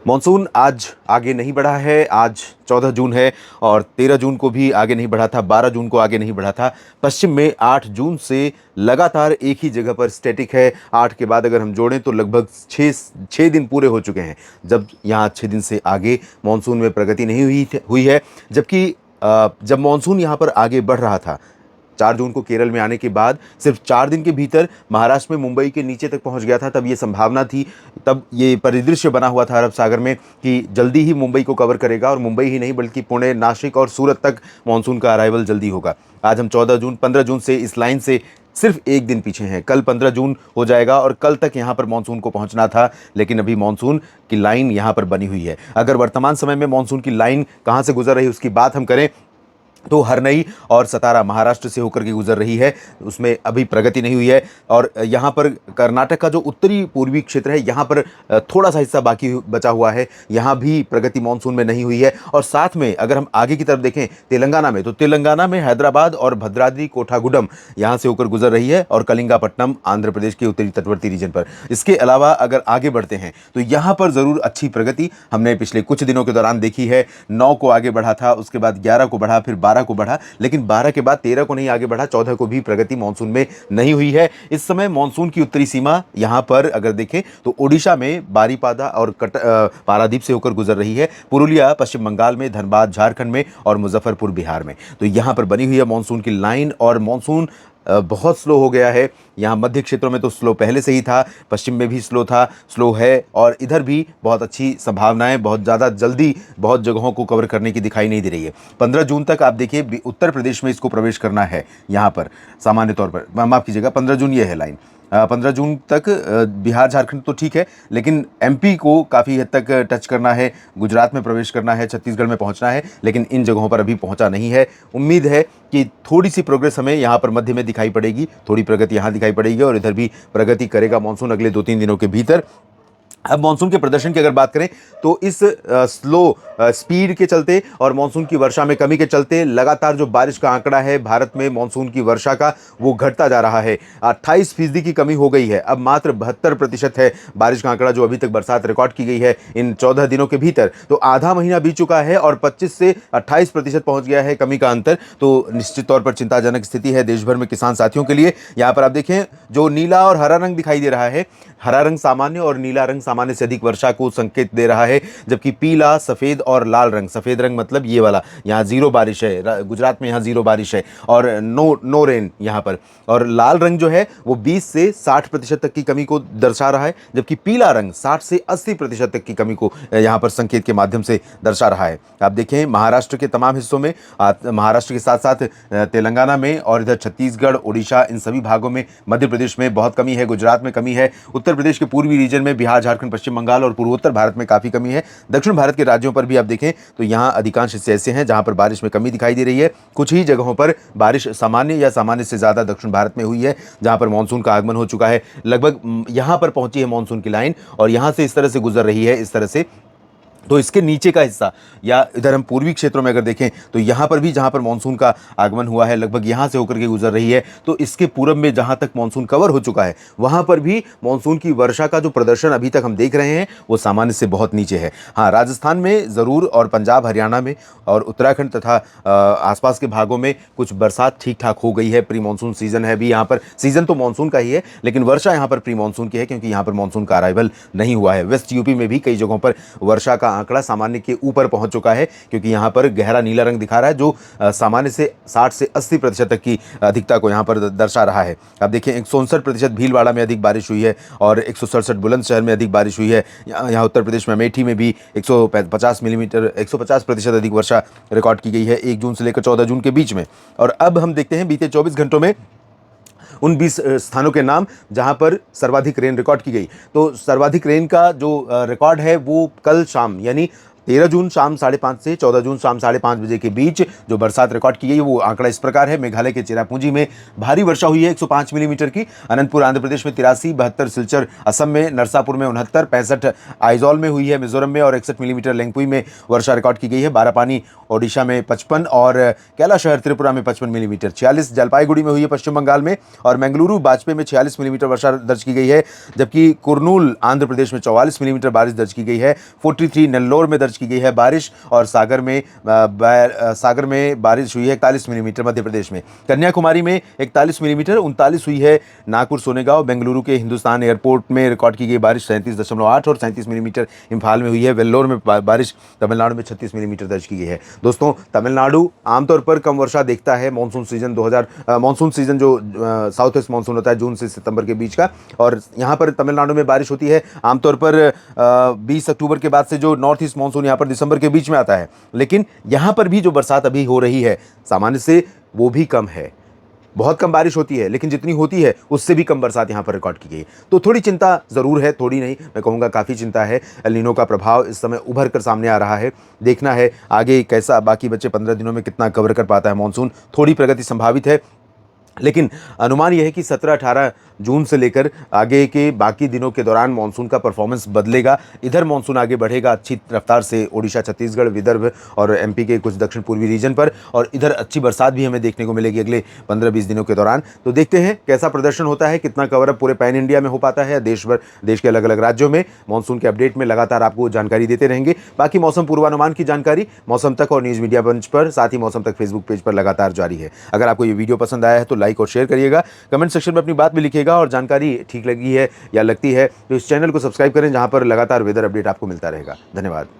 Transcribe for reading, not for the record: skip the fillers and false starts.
Monsoon आज आगे नहीं बढ़ा है। आज 14 जून है और 13 जून को भी आगे नहीं बढ़ा था, 12 जून को आगे नहीं बढ़ा था। पश्चिम में 8 जून से लगातार एक ही जगह पर स्टैटिक है। 8 के बाद अगर हम जोड़ें तो लगभग 6 दिन पूरे हो चुके हैं जब यहाँ 6 दिन से आगे मॉनसून में प्रगति नहीं हुई है। जबकि जब मॉनसून यहाँ पर आगे बढ़ रहा था 4 जून को केरल में आने के बाद सिर्फ 4 दिन के भीतर महाराष्ट्र में मुंबई के नीचे तक पहुंच गया था। तब ये संभावना थी, तब ये परिदृश्य बना हुआ था अरब सागर में कि जल्दी ही मुंबई को कवर करेगा और मुंबई ही नहीं बल्कि पुणे, नासिक और सूरत तक मानसून का अराइवल जल्दी होगा। आज हम 15 जून से इस लाइन से सिर्फ एक दिन पीछे हैं। कल 15 जून हो जाएगा और कल तक यहाँ पर मानसून को पहुँचना था, लेकिन अभी मानसून की लाइन यहाँ पर बनी हुई है। अगर वर्तमान समय में मानसून की लाइन कहाँ से गुजर रही है उसकी बात हम करें तो हरनई और सतारा महाराष्ट्र से होकर के गुजर रही है, उसमें अभी प्रगति नहीं हुई है। और यहाँ पर कर्नाटक का जो उत्तरी पूर्वी क्षेत्र है यहाँ पर थोड़ा सा हिस्सा बाकी बचा हुआ है, यहाँ भी प्रगति मानसून में नहीं हुई है। और साथ में अगर हम आगे की तरफ देखें तेलंगाना में, तो तेलंगाना में हैदराबाद और भद्राद्री कोठागुडम यहाँ से होकर गुजर रही है और कलिंगापट्टनम आंध्र प्रदेश के उत्तरी तटवर्ती रीजन पर। इसके अलावा अगर आगे बढ़ते हैं तो यहाँ पर ज़रूर अच्छी प्रगति हमने पिछले कुछ दिनों के दौरान देखी है। 9 को आगे बढ़ा था, उसके बाद 11 को बढ़ा, फिर 12 को बढ़ा, लेकिन 12 के बाद 13 को नहीं आगे बढ़ा, 14 को भी प्रगति मानसून में नहीं हुई है। इस समय मानसून की उत्तरी सीमा यहां पर अगर देखें तो ओडिशा में बारीपादा और पारादीप से होकर गुजर रही है, पुरुलिया पश्चिम बंगाल में, धनबाद झारखंड में और मुजफ्फरपुर बिहार में। तो यहां पर बनी हुई है मानसून की लाइन और मानसून बहुत स्लो हो गया है। यहाँ मध्य क्षेत्रों में तो स्लो पहले से ही था, पश्चिम में भी स्लो था, स्लो है और इधर भी बहुत अच्छी संभावनाएं, बहुत ज़्यादा जल्दी बहुत जगहों को कवर करने की दिखाई नहीं दे रही है। 15 जून तक आप देखिए उत्तर प्रदेश में इसको प्रवेश करना है। यहाँ पर सामान्य तौर पर माफ़ कीजिएगा 15 जून ये है लाइन। 15 जून तक बिहार झारखंड तो ठीक है, लेकिन एमपी को काफ़ी हद तक टच करना है, गुजरात में प्रवेश करना है, छत्तीसगढ़ में पहुंचना है, लेकिन इन जगहों पर अभी पहुंचा नहीं है। उम्मीद है कि थोड़ी सी प्रोग्रेस हमें यहाँ पर मध्य में दिखाई पड़ेगी, थोड़ी प्रगति यहाँ दिखाई पड़ेगी और इधर भी प्रगति करेगा मानसून अगले 2-3 दिनों के भीतर। अब मानसून के प्रदर्शन की अगर बात करें तो इस स्लो स्पीड के चलते और मानसून की वर्षा में कमी के चलते लगातार जो बारिश का आंकड़ा है भारत में मानसून की वर्षा का वो घटता जा रहा है। 28% की कमी हो गई है, अब मात्र 72% है बारिश का आंकड़ा जो अभी तक बरसात रिकॉर्ड की गई है इन 14 दिनों के भीतर। तो आधा महीना बीत चुका है और 25 से 28% पहुंच गया है कमी का अंतर। तो निश्चित तौर पर चिंताजनक स्थिति है देश भर में किसान साथियों के लिए। यहाँ पर आप देखें जो नीला और हरा रंग दिखाई दे रहा है, हरा रंग सामान्य और नीला रंग सामान्य से अधिक वर्षा को संकेत दे रहा है, जबकि पीला, सफेद और लाल रंग, सफेद रंग मतलब ये वाला, यहाँ जीरो बारिश है, गुजरात में यहाँ जीरो बारिश है और नो रेन यहाँ पर। और लाल रंग जो है वो 20 से 60% तक की कमी को दर्शा रहा है, जबकि पीला रंग 60 से 80% तक की कमी को यहाँ पर संकेत के माध्यम से दर्शा रहा है। आप देखें महाराष्ट्र के तमाम हिस्सों में, महाराष्ट्र के साथ साथ तेलंगाना में और इधर छत्तीसगढ़, उड़ीसा, इन सभी भागों में, मध्य प्रदेश में बहुत कमी है, गुजरात में कमी है, उत्तर प्रदेश के पूर्वी रीजन में, बिहार, झारखंड, पश्चिम बंगाल और पूर्वोत्तर भारत में काफ़ी कमी है। दक्षिण भारत के राज्यों पर भी आप देखें तो यहाँ अधिकांश हिस्से ऐसे हैं जहाँ पर बारिश में कमी दिखाई दे रही है। कुछ ही जगहों पर बारिश सामान्य या सामान्य से ज़्यादा दक्षिण भारत में हुई है, जहाँ पर मानसून का आगमन हो चुका है। लगभग यहाँ पर पहुंची है मानसून की लाइन और यहाँ से इस तरह से गुजर रही है, इस तरह से। तो इसके नीचे का हिस्सा या इधर हम पूर्वी क्षेत्रों में अगर देखें तो यहाँ पर भी जहाँ पर मानसून का आगमन हुआ है लगभग यहाँ से होकर के गुजर रही है। तो इसके पूरब में जहाँ तक मानसून कवर हो चुका है वहाँ पर भी मानसून की वर्षा का जो प्रदर्शन अभी तक हम देख रहे हैं वो सामान्य से बहुत नीचे है। हाँ, राजस्थान में ज़रूर और पंजाब, हरियाणा में और उत्तराखंड तथा आसपास के भागों में कुछ बरसात ठीक ठाक हो गई है। प्री मानसून सीजन है अभी यहाँ पर, सीजन तो मानसून का ही है लेकिन वर्षा यहाँ पर प्री मानसून की है क्योंकि यहाँ पर मानसून का अराइवल नहीं हुआ है। वेस्ट यूपी में भी कई जगहों पर वर्षा का आंकड़ा सामान्य के ऊपर पहुंच चुका है क्योंकि यहां पर गहरा नीला रंग दिखा रहा है जो सामान्य से 60 से 80% तक की अधिकता को यहां पर दर्शा रहा है। आप देखिए 169% भीलवाड़ा में अधिक बारिश हुई है और 167 बुलंदशहर में अधिक बारिश हुई है। यहाँ उत्तर प्रदेश में अमेठी में भी 150 मिलीमीटर 150% अधिक वर्षा रिकॉर्ड की गई है 1 जून से लेकर 14 जून के बीच में। और अब हम देखते हैं बीते 24 घंटों में उन 20 स्थानों के नाम जहां पर सर्वाधिक रेन रिकॉर्ड की गई। तो सर्वाधिक रेन का जो रिकॉर्ड है वो कल शाम यानी 13 जून शाम 5:30 से 14 जून शाम 5:30 बजे के बीच जो बरसात रिकॉर्ड की गई वो आंकड़ा इस प्रकार है। मेघालय के चेरापूंजी में भारी वर्षा हुई है 105 मिलीमीटर की, अनंतपुर आंध्र प्रदेश में 83, 72 सिलचर असम में, नरसापुर में 69, 65 आइजॉल में हुई है मिजोरम में और 61 मिलीमीटर लेंगपुई में वर्षा रिकॉर्ड की गई है। बारापानी ओडिशा में 55 और कैलाशहर त्रिपुरा में 55 मिलीमीटर, 46 जलपाईगुड़ी में हुई है पश्चिम बंगाल में और मंगलुरु बाजपेयी में 46 मिलीमीटर वर्षा दर्ज की गई है। जबकि कुरनूल आंध्र प्रदेश में 44 मिलीमीटर बारिश दर्ज की गई है। 43 नेल्लोर में दर्ज की गई है बारिश और सागर में बारिश हुई है 41 मिलीमीटर मध्य प्रदेश में। कन्याकुमारी में 41 मिलीमीटर, 39 हुई है नागपुर सोनेगांव। बेंगलुरु के हिंदुस्तान एयरपोर्ट में रिकॉर्ड की गई बारिश 37.8 और 37 मिलीमीटर इंफाल में हुई है। वेल्लोर में बारिश तमिलनाडु में 36 मिलीमीटर दर्ज की गई है। दोस्तों, तमिलनाडु आमतौर पर कम वर्षा देखता है मानसून सीजन जो साउथ वेस्ट मानसून होता है जून से सितंबर के बीच का, और यहाँ पर तमिलनाडु में बारिश होती है आमतौर पर 20 अक्टूबर के बाद से जो नॉर्थ ईस्ट मानसून यहाँ पर दिसंबर के बीच में आता है। लेकिन यहाँ पर भी जो बरसात अभी हो रही है सामान्य से वो भी कम है, बहुत कम बारिश होती है, लेकिन जितनी होती है उससे भी कम बरसात यहाँ पर रिकॉर्ड की गई। तो थोड़ी चिंता ज़रूर है, थोड़ी नहीं मैं कहूँगा काफ़ी चिंता है। एल नीनो का प्रभाव इस समय उभर कर सामने आ रहा है। देखना है आगे कैसा, बाकी बचे 15 दिनों में कितना कवर कर पाता है मानसून। थोड़ी प्रगति संभावित है, लेकिन अनुमान यह है कि 17-18 जून से लेकर आगे के बाकी दिनों के दौरान मानसून का परफॉर्मेंस बदलेगा। इधर मानसून आगे बढ़ेगा अच्छी रफ्तार से ओडिशा, छत्तीसगढ़, विदर्भ और एमपी के कुछ दक्षिण पूर्वी रीजन पर, और इधर अच्छी बरसात भी हमें देखने को मिलेगी अगले 15-20 दिनों के दौरान। तो देखते हैं कैसा प्रदर्शन होता है, कितना कवर अप पूरे पैन इंडिया में हो पाता है, देश के अलग अलग राज्यों में। मानसून के अपडेट में लगातार आपको जानकारी देते रहेंगे। बाकी मौसम पूर्वानुमान की जानकारी मौसम तक और न्यूज़ मीडिया मंच पर, साथ ही मौसम तक फेसबुक पेज पर लगातार जारी है। अगर आपको ये वीडियो पसंद आया है तो लाइक और शेयर करिएगा, कमेंट सेक्शन में अपनी बात भी लिखिएगा और जानकारी ठीक लगी है या लगती है तो इस चैनल को सब्सक्राइब करें, जहां पर लगातार वेदर अपडेट आपको मिलता रहेगा। धन्यवाद।